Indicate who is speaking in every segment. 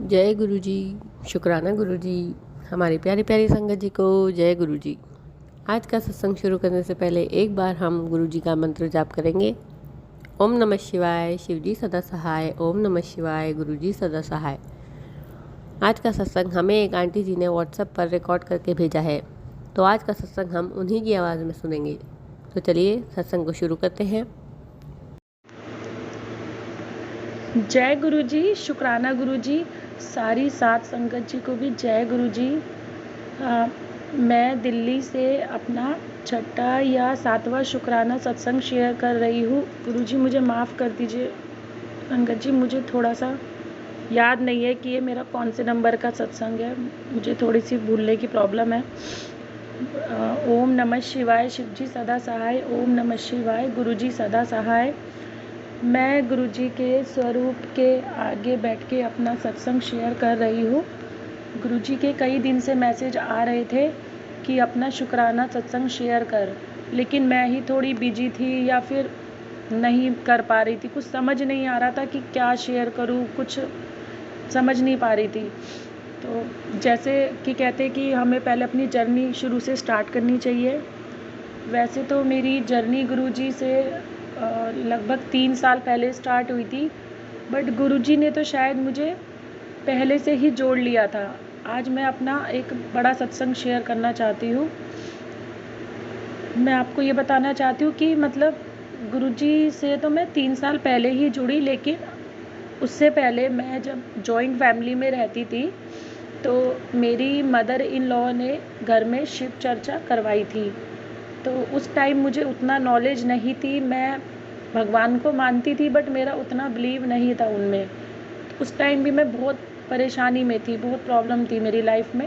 Speaker 1: जय गुरु जी। शुक्राना गुरु जी। हमारी प्यारी प्यारी संगत जी को जय गुरु जी। आज का सत्संग शुरू करने से पहले एक बार हम गुरु जी का मंत्र जाप करेंगे। ओम नमः शिवाय, शिव जी सदा सहाय। ओम नमः शिवाय, गुरु जी सदा सहाय। आज का सत्संग हमें एक आंटी जी ने व्हाट्सएप पर रिकॉर्ड करके भेजा है, तो आज का सत्संग हम उन्हीं की आवाज़ में सुनेंगे। तो चलिए सत्संग को शुरू करते हैं।
Speaker 2: जय गुरु जी, शुक्राना गुरु जी। सारी सात संगत जी को भी जय गुरु जी। मैं दिल्ली से अपना छठा या सातवां शुक्राना सत्संग शेयर कर रही हूँ। गुरु जी मुझे माफ़ कर दीजिए। संगत जी मुझे थोड़ा सा याद नहीं है कि ये मेरा कौन से नंबर का सत्संग है, मुझे थोड़ी सी भूलने की प्रॉब्लम है। ओम नमः शिवाय, शिव जी सदा सहाय। ओम नमः शिवाय, गुरु जी सदा सहाय। मैं गुरुजी के स्वरूप के आगे बैठ के अपना सत्संग शेयर कर रही हूँ। गुरुजी के कई दिन से मैसेज आ रहे थे कि अपना शुक्राना सत्संग शेयर कर, लेकिन मैं ही थोड़ी बिजी थी या फिर नहीं कर पा रही थी। कुछ समझ नहीं आ रहा था कि क्या शेयर करूँ, कुछ समझ नहीं पा रही थी। तो जैसे कि कहते कि हमें पहले अपनी जर्नी शुरू से स्टार्ट करनी चाहिए। वैसे तो मेरी जर्नी गुरुजी से लगभग 3 साल पहले स्टार्ट हुई थी, बट गुरुजी ने तो शायद मुझे पहले से ही जोड़ लिया था। आज मैं अपना एक बड़ा सत्संग शेयर करना चाहती हूँ। मैं आपको ये बताना चाहती हूँ कि मतलब गुरुजी से तो मैं 3 साल पहले ही जुड़ी, लेकिन उससे पहले मैं जब जॉइंट फैमिली में रहती थी तो मेरी मदर इन लॉ ने घर में शिव चर्चा करवाई थी। तो उस टाइम मुझे उतना नॉलेज नहीं थी। मैं भगवान को मानती थी, बट मेरा उतना बिलीव नहीं था उनमें। उस टाइम भी मैं बहुत परेशानी में थी, बहुत प्रॉब्लम थी मेरी लाइफ में।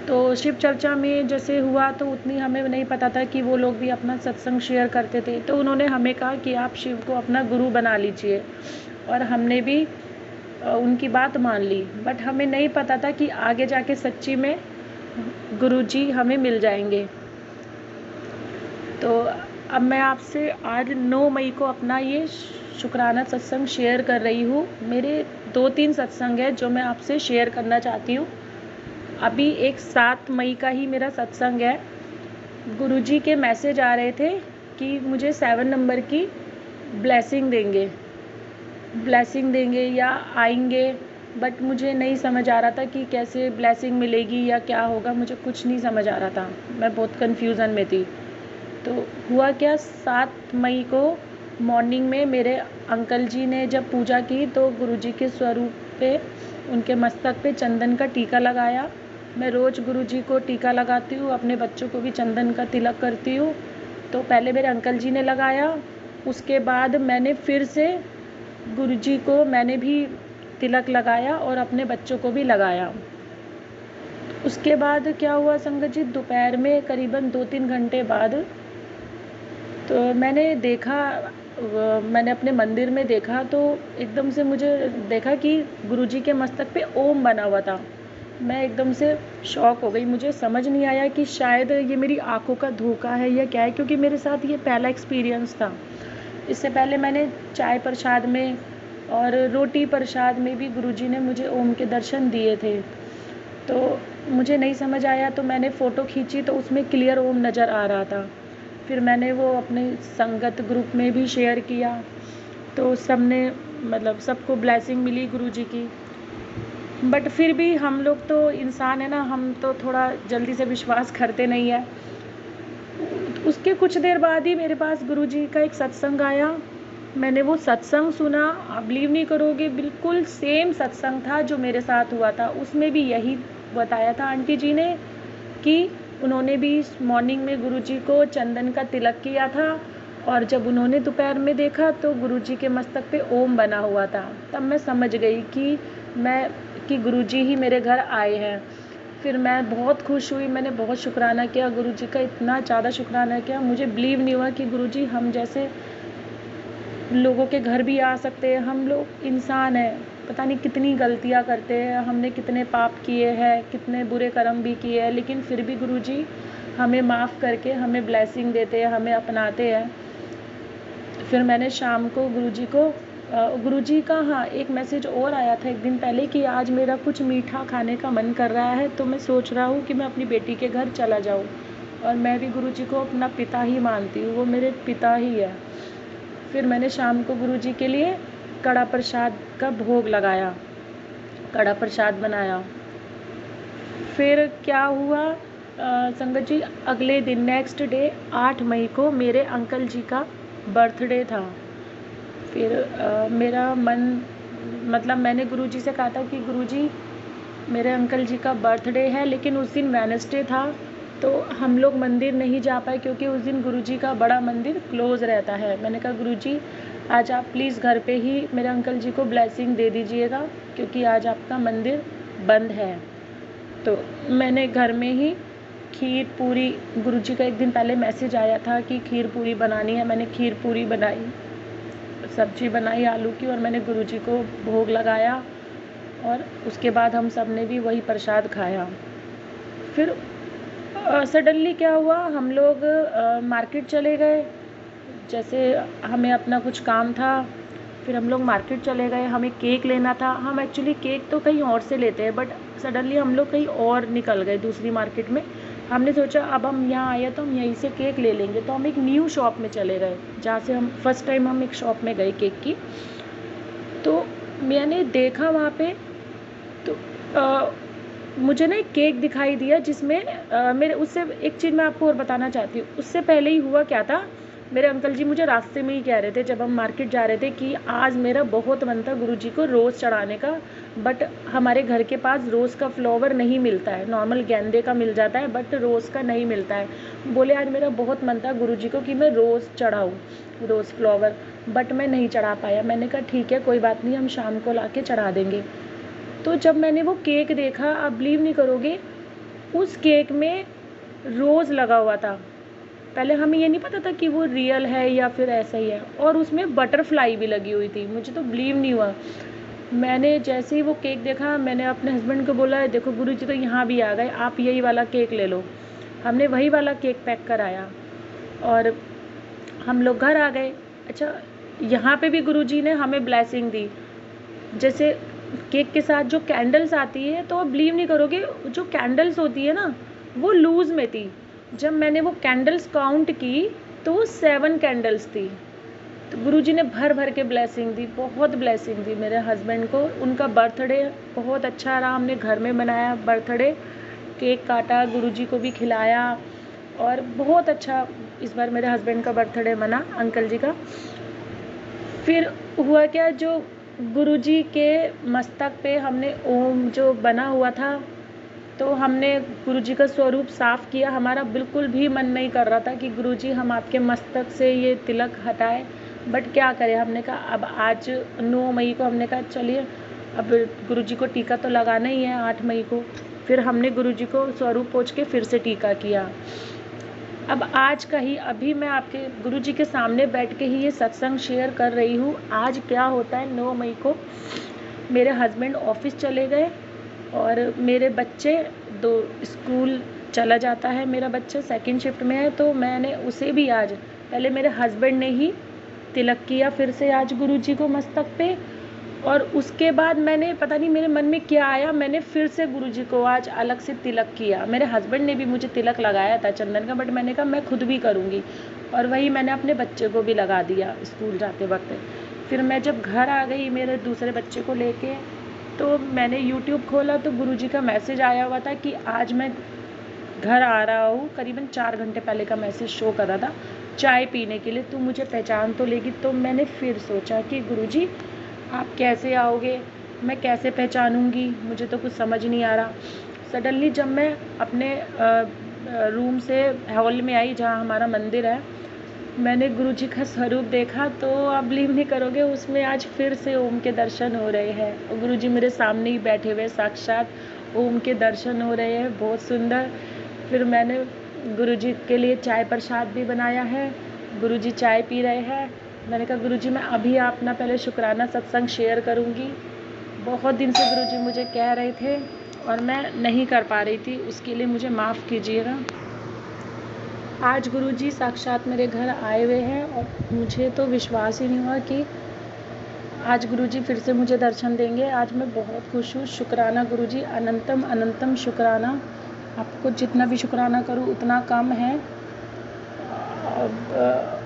Speaker 2: तो शिव चर्चा में जैसे हुआ तो उतनी हमें नहीं पता था कि वो लोग भी अपना सत्संग शेयर करते थे। तो उन्होंने हमें कहा कि आप शिव को अपना गुरु बना लीजिए, और हमने भी उनकी बात मान ली। बट हमें नहीं पता था कि आगे जाके सच्ची में गुरुजी हमें मिल जाएंगे। तो अब मैं आपसे आज 9 मई को अपना ये शुक्राना सत्संग शेयर कर रही हूँ। मेरे 2-3 सत्संग है जो मैं आपसे शेयर करना चाहती हूँ। अभी एक 7 मई का ही मेरा सत्संग है। गुरुजी के मैसेज आ रहे थे कि मुझे 7 नंबर की ब्लेसिंग देंगे या आएंगे, बट मुझे नहीं समझ आ रहा था कि कैसे ब्लेसिंग मिलेगी या क्या होगा। मुझे कुछ नहीं समझ आ रहा था, मैं बहुत कन्फ्यूज़न में थी। तो हुआ क्या, 7 मई को मॉर्निंग में मेरे अंकल जी ने जब पूजा की तो गुरुजी के स्वरूप पे उनके मस्तक पे चंदन का टीका लगाया। मैं रोज़ गुरुजी को टीका लगाती हूँ, अपने बच्चों को भी चंदन का तिलक करती हूँ। तो पहले मेरे अंकल जी ने लगाया, उसके बाद मैंने फिर से गुरुजी को मैंने भी तिलक लगाया और अपने बच्चों को भी लगाया। उसके बाद क्या हुआ संगत जी, दोपहर में करीबन 2-3 घंटे बाद तो मैंने अपने मंदिर में देखा, तो एकदम से मुझे देखा कि गुरुजी के मस्तक पे ओम बना हुआ था। मैं एकदम से शॉक हो गई। मुझे समझ नहीं आया कि शायद ये मेरी आंखों का धोखा है या क्या है, क्योंकि मेरे साथ ये पहला एक्सपीरियंस था। इससे पहले मैंने चाय प्रसाद में और रोटी प्रसाद में भी गुरुजी ने मुझे ओम के दर्शन दिए थे। तो मुझे नहीं समझ आया, तो मैंने फ़ोटो खींची तो उसमें क्लियर ओम नज़र आ रहा था। फिर मैंने वो अपने संगत ग्रुप में भी शेयर किया, तो सबको ब्लेसिंग मिली गुरुजी की। बट फिर भी हम लोग तो इंसान है ना, हम तो थोड़ा जल्दी से विश्वास करते नहीं है। उसके कुछ देर बाद ही मेरे पास गुरुजी का एक सत्संग आया। मैंने वो सत्संग सुना, आप बिलीव नहीं करोगे, बिल्कुल सेम सत्संग था जो मेरे साथ हुआ था। उसमें भी यही बताया था आंटी जी ने कि उन्होंने भी मॉर्निंग में गुरुजी को चंदन का तिलक किया था, और जब उन्होंने दोपहर में देखा तो गुरुजी के मस्तक पे ओम बना हुआ था। तब मैं समझ गई कि गुरुजी ही मेरे घर आए हैं। फिर मैं बहुत खुश हुई, मैंने बहुत शुक्राना किया गुरुजी का, इतना ज़्यादा शुक्राना किया। मुझे बिलीव नहीं हुआ कि गुरुजी हम जैसे लोगों के घर भी आ सकते हैं। हम लोग इंसान हैं, पता नहीं कितनी गलतियां करते हैं, हमने कितने पाप किए हैं, कितने बुरे कर्म भी किए हैं, लेकिन फिर भी गुरुजी हमें माफ़ करके हमें ब्लेसिंग देते हैं, हमें अपनाते हैं। फिर मैंने शाम को गुरुजी को गुरुजी का हाँ एक मैसेज और आया था एक दिन पहले कि आज मेरा कुछ मीठा खाने का मन कर रहा है, तो मैं सोच रहा हूँ कि मैं अपनी बेटी के घर चला जाऊँ। और मैं भी गुरुजी को अपना पिता ही मानती हूँ, वो मेरे पिता ही है। फिर मैंने शाम को गुरुजी के लिए कड़ा प्रसाद का भोग लगाया, कड़ा प्रसाद बनाया। फिर क्या हुआ संगत जी, अगले दिन नेक्स्ट डे 8 मई को मेरे अंकल जी का बर्थडे था। फिर मेरा मन मतलब मैंने गुरुजी से कहा था कि गुरुजी मेरे अंकल जी का बर्थडे है, लेकिन उस दिन वेडनेसडे था तो हम लोग मंदिर नहीं जा पाए क्योंकि उस दिन गुरुजी का बड़ा मंदिर क्लोज़ रहता है। मैंने कहा गुरुजी आज आप प्लीज़ घर पे ही मेरे अंकल जी को ब्लेसिंग दे दीजिएगा क्योंकि आज आपका मंदिर बंद है। तो मैंने घर में ही खीर पूरी, गुरुजी का एक दिन पहले मैसेज आया था कि खीर पूरी बनानी है, मैंने खीर पूरी बनाई, सब्जी बनाई आलू की, और मैंने गुरुजी को भोग लगाया। और उसके बाद हम सब ने भी वही प्रसाद खाया। फिर सडनली क्या हुआ, हम लोग मार्केट चले गए, जैसे हमें अपना कुछ काम था। फिर हम लोग मार्केट चले गए, हमें केक लेना था। हम एक्चुअली केक तो कहीं और से लेते हैं, बट सडनली हम लोग कहीं और निकल गए दूसरी मार्केट में। हमने सोचा अब हम यहाँ आए तो हम यहीं से केक ले लेंगे, तो हम एक न्यू शॉप में चले गए जहाँ से हम फर्स्ट टाइम हम एक शॉप में गए केक की। तो मैंने देखा वहाँ पे तो मुझे ना एक केक दिखाई दिया जिसमें मेरे उससे एक चीज़ मैं आपको और बताना चाहती हूँ। उससे पहले ही हुआ क्या था, मेरे अंकल जी मुझे रास्ते में ही कह रहे थे जब हम मार्केट जा रहे थे कि आज मेरा बहुत मन था गुरुजी को रोज़ चढ़ाने का, बट हमारे घर के पास रोज़ का फ्लावर नहीं मिलता है, नॉर्मल गेंदे का मिल जाता है बट रोज़ का नहीं मिलता है। बोले आज मेरा बहुत मन था गुरुजी को कि मैं रोज़ चढ़ाऊँ रोज़ फ्लावर, बट मैं नहीं चढ़ा पाया। मैंने कहा ठीक है कोई बात नहीं, हम शाम को ला के चढ़ा देंगे। तो जब मैंने वो केक देखा, आप बिलीव नहीं करोगे, उस केक में रोज़ लगा हुआ था। पहले हमें ये नहीं पता था कि वो रियल है या फिर ऐसा ही है, और उसमें बटरफ्लाई भी लगी हुई थी। मुझे तो बिलीव नहीं हुआ। मैंने जैसे ही वो केक देखा, मैंने अपने हस्बैंड को बोला देखो गुरुजी तो यहाँ भी आ गए, आप यही वाला केक ले लो। हमने वही वाला केक पैक कराया और हम लोग घर आ गए। अच्छा, यहाँ पे भी गुरुजी ने हमें ब्लेसिंग दी। जैसे केक के साथ जो कैंडल्स आती है, तो आप बिलीव नहीं करोगे, जो कैंडल्स होती है ना वो लूज़ में थी। जब मैंने वो कैंडल्स काउंट की तो 7 कैंडल्स थी। तो गुरुजी ने भर भर के ब्लेसिंग दी, बहुत ब्लेसिंग दी मेरे हस्बैंड को। उनका बर्थडे बहुत अच्छा रहा, हमने घर में बनाया बर्थडे, केक काटा, गुरुजी को भी खिलाया, और बहुत अच्छा इस बार मेरे हस्बैंड का बर्थडे मना, अंकल जी का। फिर हुआ क्या, जो गुरुजी के मस्तक पे हमने ओम जो बना हुआ था, तो हमने गुरुजी का स्वरूप साफ़ किया। हमारा बिल्कुल भी मन नहीं कर रहा था कि गुरुजी हम आपके मस्तक से ये तिलक हटाएं, बट क्या करें, हमने कहा अब आज 9 मई को हमने कहा चलिए अब गुरुजी को टीका तो लगाना ही है 8 मई को। फिर हमने गुरुजी को स्वरूप पोंछ के फिर से टीका किया। अब आज का ही अभी मैं आपके गुरुजी के सामने बैठ के ही ये सत्संग शेयर कर रही हूँ। आज क्या होता है, 9 मई को मेरे हस्बैंड ऑफिस चले गए और मेरे बच्चे 2 स्कूल चला जाता है, मेरा बच्चा सेकंड शिफ्ट में है, तो मैंने उसे भी आज पहले मेरे हस्बैंड ने ही तिलक किया फिर से आज गुरुजी को मस्तक पे, और उसके बाद मैंने पता नहीं मेरे मन में क्या आया, मैंने फिर से गुरुजी को आज अलग से तिलक किया। मेरे हस्बैंड ने भी मुझे तिलक लगाया था चंदन का, बट मैंने कहा मैं खुद भी करूँगी, और वही मैंने अपने बच्चे को भी लगा दिया स्कूल जाते वक्त। फिर मैं जब घर आ गई मेरे दूसरे बच्चे को लेके, तो मैंने यूट्यूब खोला तो गुरुजी का मैसेज आया हुआ था कि आज मैं घर आ रहा हूँ। करीबन 4 घंटे पहले का मैसेज शो कर रहा था, चाय पीने के लिए, तू मुझे पहचान तो लेगी। तो मैंने फिर सोचा कि गुरुजी आप कैसे आओगे, मैं कैसे पहचानूंगी, मुझे तो कुछ समझ नहीं आ रहा। सडनली जब मैं अपने रूम से हॉल में आई जहाँ हमारा मंदिर है, मैंने गुरुजी का स्वरूप देखा, तो आप बिलीव नहीं करोगे, उसमें आज फिर से ओम के दर्शन हो रहे हैं, और गुरुजी मेरे सामने ही बैठे हुए, साक्षात ओम के दर्शन हो रहे हैं, बहुत सुंदर। फिर मैंने गुरुजी के लिए चाय प्रसाद भी बनाया है, गुरुजी चाय पी रहे हैं। मैंने कहा गुरुजी मैं अभी अपना पहले शुक्राना सत्संग शेयर करूंगी। बहुत दिन से गुरुजी मुझे कह रहे थे और मैं नहीं कर पा रही थी, उसके लिए मुझे माफ़ कीजिएगा। आज गुरुजी साक्षात मेरे घर आए हुए हैं और मुझे तो विश्वास ही नहीं हुआ कि आज गुरुजी फिर से मुझे दर्शन देंगे। आज मैं बहुत खुश हूँ। शुक्राना गुरुजी, अनंतम अनंतम शुक्राना। आपको जितना भी शुक्राना करूँ उतना कम है। अब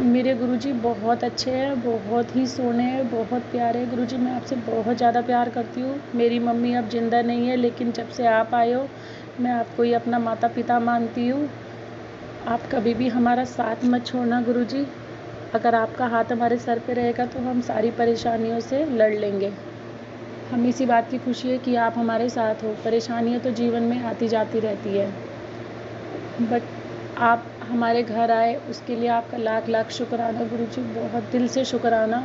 Speaker 2: मेरे गुरुजी बहुत अच्छे हैं, बहुत ही सोने हैं, बहुत प्यारे हैं। गुरुजी मैं आपसे बहुत ज़्यादा प्यार करती हूँ। मेरी मम्मी अब ज़िंदा नहीं है, लेकिन जब से आप आए हो मैं आपको ही अपना माता पिता मानती हूँ। आप कभी भी हमारा साथ मत छोड़ना गुरुजी। अगर आपका हाथ हमारे सर पे रहेगा तो हम सारी परेशानियों से लड़ लेंगे। हमें इसी बात की खुशी है कि आप हमारे साथ हो। परेशानियाँ तो जीवन में आती जाती रहती है, बट आप हमारे घर आए उसके लिए आपका लाख लाख शुक्राना गुरुजी, बहुत दिल से शुक्राना।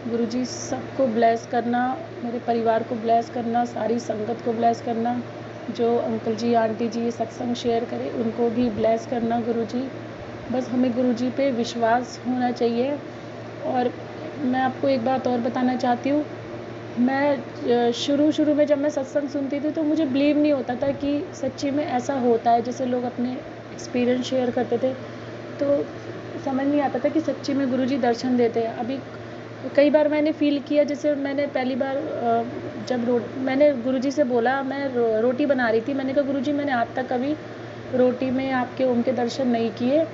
Speaker 2: गुरुजी सबको ब्लेस करना, मेरे परिवार को ब्लेस करना, सारी संगत को ब्लेस करना, जो अंकल जी आंटी जी ये सत्संग शेयर करें उनको भी ब्लेस करना गुरुजी। बस हमें गुरुजी पे विश्वास होना चाहिए। और मैं आपको एक बात और बताना चाहती हूँ। मैं शुरू में जब मैं सत्संग सुनती थी तो मुझे बिलीव नहीं होता था कि सच्ची में ऐसा होता है। जैसे लोग अपने एक्सपीरियंस शेयर करते थे तो समझ नहीं आता था कि सच्ची में गुरुजी दर्शन देते हैं। अभी कई बार मैंने फ़ील किया, जैसे मैंने पहली बार जब मैंने गुरुजी से बोला, मैं रोटी बना रही थी। मैंने कहा गुरुजी मैंने आज तक कभी रोटी में आपके ओम के दर्शन नहीं किए।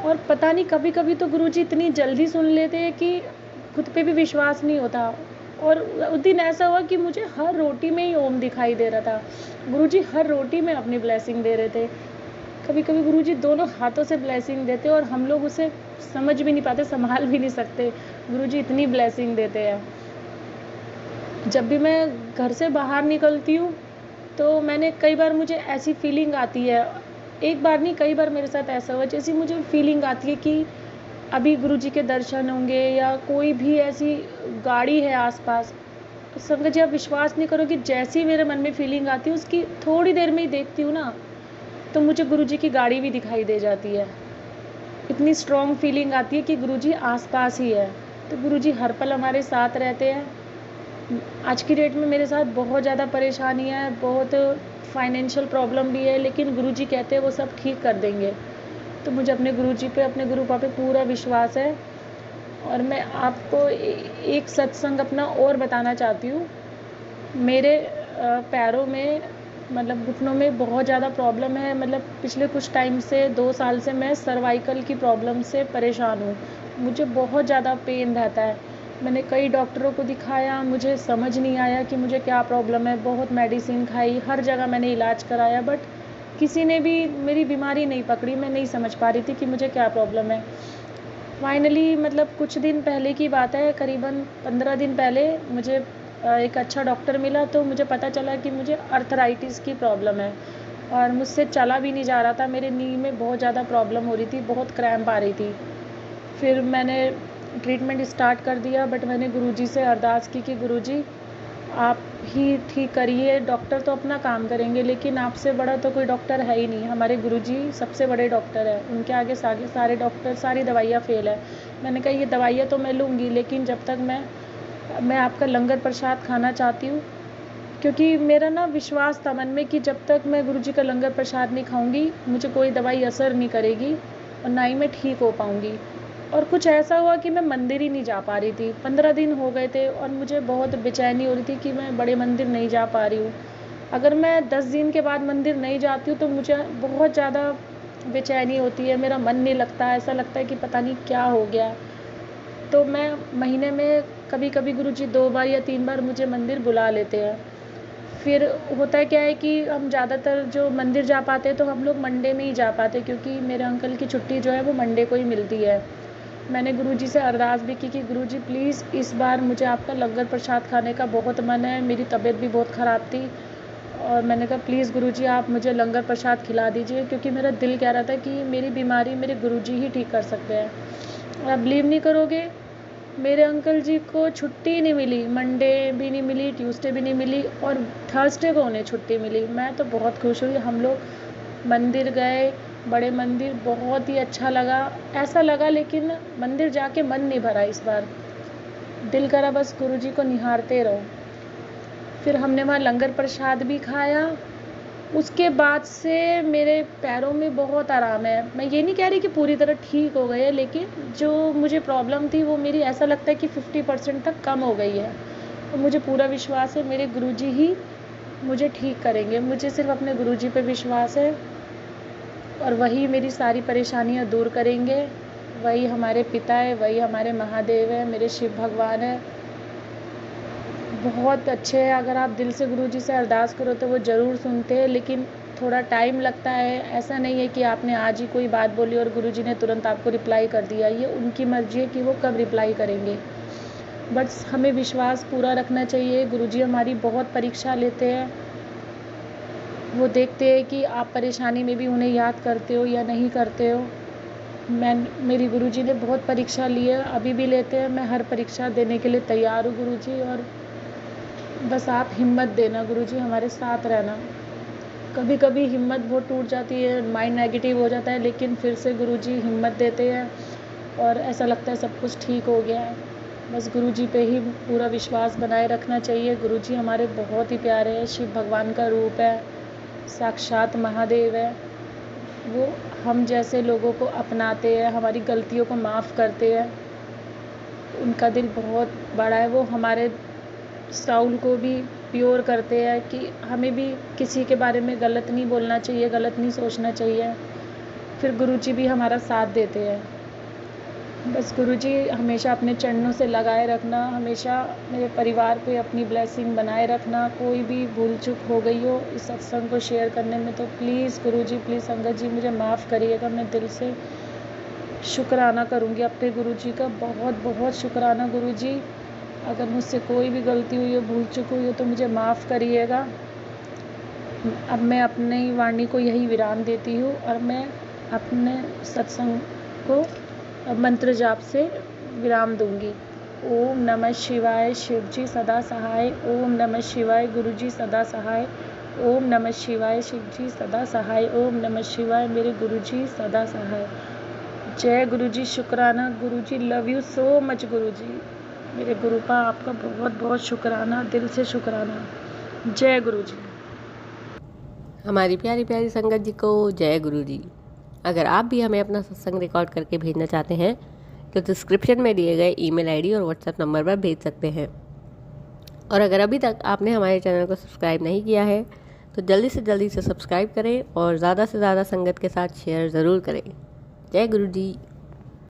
Speaker 2: और पता नहीं कभी कभी तो गुरुजी इतनी जल्दी सुन लेते हैं कि खुद पे भी विश्वास नहीं होता। और उस दिन ऐसा हुआ कि मुझे हर रोटी में ही ओम दिखाई दे रहा था। गुरुजी हर रोटी में अपनी ब्लेसिंग दे रहे थे। कभी कभी गुरुजी दोनों हाथों से ब्लेसिंग देते और हम लोग उसे समझ भी नहीं पाते, संभाल भी नहीं सकते। गुरुजी इतनी ब्लेसिंग देते हैं। जब भी मैं घर से बाहर निकलती हूँ तो मैंने कई बार मुझे ऐसी फीलिंग आती है, एक बार नहीं कई बार मेरे साथ ऐसा हुआ, जैसी मुझे फीलिंग आती है कि अभी गुरुजी के दर्शन होंगे या कोई भी ऐसी गाड़ी है आसपास। संगत जी आप विश्वास नहीं करोगे, जैसी मेरे मन में फीलिंग आती है उसकी थोड़ी देर में ही देखती हूँ ना तो मुझे गुरुजी की गाड़ी भी दिखाई दे जाती है। इतनी स्ट्रॉन्ग फीलिंग आती है कि गुरुजी आसपास ही है। तो गुरुजी हर पल हमारे साथ रहते हैं। आज की डेट में मेरे साथ बहुत ज़्यादा परेशानियाँ है, बहुत फाइनेंशियल प्रॉब्लम भी है, लेकिन गुरुजी कहते हैं वो सब ठीक कर देंगे। तो मुझे अपने गुरुजी पे, अपने गुरु पापा पे पूरा विश्वास है। और मैं आपको एक सत्संग अपना और बताना चाहती हूँ। मेरे पैरों में मतलब घुटनों में बहुत ज़्यादा प्रॉब्लम है। मतलब पिछले कुछ टाइम से 2 साल से मैं सर्वाइकल की प्रॉब्लम से परेशान हूँ। मुझे बहुत ज़्यादा पेन रहता है। मैंने कई डॉक्टरों को दिखाया, मुझे समझ नहीं आया कि मुझे क्या प्रॉब्लम है। बहुत मेडिसिन खाई, हर जगह मैंने इलाज कराया, बट किसी ने भी मेरी बीमारी नहीं पकड़ी। मैं नहीं समझ पा रही थी कि मुझे क्या प्रॉब्लम है। फाइनली मतलब कुछ दिन पहले की बात है, करीबन 15 दिन पहले मुझे एक अच्छा डॉक्टर मिला तो मुझे पता चला कि मुझे अर्थराइटिस की प्रॉब्लम है और मुझसे चला भी नहीं जा रहा था। मेरे नी में बहुत ज़्यादा प्रॉब्लम हो रही थी, बहुत क्रैम्प आ रही थी। फिर मैंने ट्रीटमेंट स्टार्ट कर दिया, बट मैंने गुरुजी से अरदास की कि गुरुजी आप ही ठीक करिए। डॉक्टर तो अपना काम करेंगे लेकिन आपसे बड़ा तो कोई डॉक्टर है ही नहीं। हमारे गुरुजी सबसे बड़े डॉक्टर हैं, उनके आगे सारे डॉक्टर, सारी दवाइयाँ फ़ेल है। मैंने कहा ये दवाइयाँ तो मैं लूँगी, लेकिन जब तक मैं आपका लंगर प्रसाद खाना चाहती हूँ, क्योंकि मेरा ना विश्वास था मन में कि जब तक मैं गुरुजी का लंगर प्रसाद नहीं खाऊंगी मुझे कोई दवाई असर नहीं करेगी और ना ही मैं ठीक हो पाऊंगी। और कुछ ऐसा हुआ कि मैं मंदिर ही नहीं जा पा रही थी। 15 दिन हो गए थे और मुझे बहुत बेचैनी हो रही थी कि मैं बड़े मंदिर नहीं जा पा रही हूँ। अगर मैं 10 दिन के बाद मंदिर नहीं जाती हूँ तो मुझे बहुत ज़्यादा बेचैनी होती है, मेरा मन नहीं लगता, ऐसा लगता है कि पता नहीं क्या हो गया। तो मैं महीने में कभी कभी गुरुजी 2 बार या 3 बार मुझे मंदिर बुला लेते हैं। फिर होता क्या है कि हम ज़्यादातर जो मंदिर जा पाते हैं तो हम लोग मंडे में ही जा पाते, क्योंकि मेरे अंकल की छुट्टी जो है वो मंडे को ही मिलती है। मैंने गुरुजी से अरदास भी की कि गुरुजी प्लीज़ इस बार मुझे आपका लंगर प्रसाद खाने का बहुत मन है। मेरी तबीयत भी बहुत ख़राब थी और मैंने कहा प्लीज़ गुरुजी आप मुझे लंगर प्रसाद खिला दीजिए, क्योंकि मेरा दिल कह रहा था कि मेरी बीमारी मेरे गुरुजी ही ठीक कर सकते हैं। और आप बिलीव नहीं करोगे, मेरे अंकल जी को छुट्टी नहीं मिली, मंडे भी नहीं मिली, ट्यूसडे भी नहीं मिली और थर्सडे को उन्हें छुट्टी मिली। मैं तो बहुत खुश हुई। हम लोग मंदिर गए, बड़े मंदिर, बहुत ही अच्छा लगा। ऐसा लगा लेकिन मंदिर जाके मन नहीं भरा इस बार, दिल करा बस गुरुजी को निहारते रहो। फिर हमने वहाँ लंगर प्रसाद भी खाया उसके बाद से मेरे पैरों में बहुत आराम है। मैं ये नहीं कह रही कि पूरी तरह ठीक हो गए है, लेकिन जो मुझे प्रॉब्लम थी वो मेरी ऐसा लगता है कि 50% तक कम हो गई है। और मुझे पूरा विश्वास है मेरे गुरुजी ही मुझे ठीक करेंगे। मुझे सिर्फ अपने गुरुजी पे विश्वास है और वही मेरी सारी परेशानियां दूर करेंगे। वही हमारे पिता है, वही हमारे महादेव है, मेरे शिव भगवान है। बहुत अच्छे हैं। अगर आप दिल से गुरुजी से अरदास करो तो वो ज़रूर सुनते हैं, लेकिन थोड़ा टाइम लगता है। ऐसा नहीं है कि आपने आज ही कोई बात बोली और गुरुजी ने तुरंत आपको रिप्लाई कर दिया। ये उनकी मर्ज़ी है कि वो कब रिप्लाई करेंगे। बस हमें विश्वास पूरा रखना चाहिए। गुरुजी हमारी बहुत परीक्षा लेते हैं। वो देखते हैं कि आप परेशानी में भी उन्हें याद करते हो या नहीं करते हो। मेरी गुरुजी ने बहुत परीक्षा ली है, अभी भी लेते हैं। मैं हर परीक्षा देने के लिए तैयार हूँ गुरुजी, और बस आप हिम्मत देना गुरुजी, हमारे साथ रहना। कभी कभी हिम्मत बहुत टूट जाती है, माइंड नेगेटिव हो जाता है, लेकिन फिर से गुरुजी हिम्मत देते हैं और ऐसा लगता है सब कुछ ठीक हो गया है। बस गुरुजी पे ही पूरा विश्वास बनाए रखना चाहिए। गुरुजी हमारे बहुत ही प्यारे हैं, शिव भगवान का रूप है, साक्षात महादेव है। वो हम जैसे लोगों को अपनाते हैं, हमारी गलतियों को माफ़ करते हैं। उनका दिल बहुत बड़ा है। वो हमारे साउल को भी प्योर करते हैं कि हमें भी किसी के बारे में गलत नहीं बोलना चाहिए, गलत नहीं सोचना चाहिए। फिर गुरुजी भी हमारा साथ देते हैं। बस गुरुजी हमेशा अपने चरणों से लगाए रखना, हमेशा मेरे परिवार पे अपनी ब्लेसिंग बनाए रखना। कोई भी भूल चूक हो गई हो इस सत्संग को शेयर करने में तो प्लीज़ गुरुजी, प्लीज़ संगत जी मुझे माफ़ करिएगा। मैं दिल से शुक्राना करूँगी अपने गुरुजी का, बहुत बहुत शुक्राना गुरुजी। अगर मुझसे कोई भी गलती हुई हो, भूल चूक हुई हो तो मुझे माफ़ करिएगा। अब मैं अपनी वाणी को यही विराम देती हूँ और मैं अपने सत्संग को मंत्र जाप से विराम दूंगी। ओम नमः शिवाय, शिव जी सदा सहाय। ओम नमः शिवाय, गुरु जी सदा सहाय। ओम नमः शिवाय, शिव जी सदा सहाय। ओम नमः शिवाय, मेरे गुरु जी सदा सहाय। जय गुरु जी, शुक्राना गुरु जी, लव यू सो मच गुरु जी। मेरे गुरुपा आपका बहुत बहुत शुक्राना, दिल से शुक्राना। जय गुरु जी।
Speaker 1: हमारी प्यारी प्यारी संगत जी को जय गुरु जी। अगर आप भी हमें अपना सत्संग रिकॉर्ड करके भेजना चाहते हैं तो डिस्क्रिप्शन में दिए गए ईमेल आईडी और व्हाट्सएप नंबर पर भेज सकते हैं। और अगर अभी तक आपने हमारे चैनल को सब्सक्राइब नहीं किया है तो जल्दी से सब्सक्राइब करें और ज़्यादा से ज़्यादा संगत के साथ शेयर ज़रूर करें। जय गुरु जी।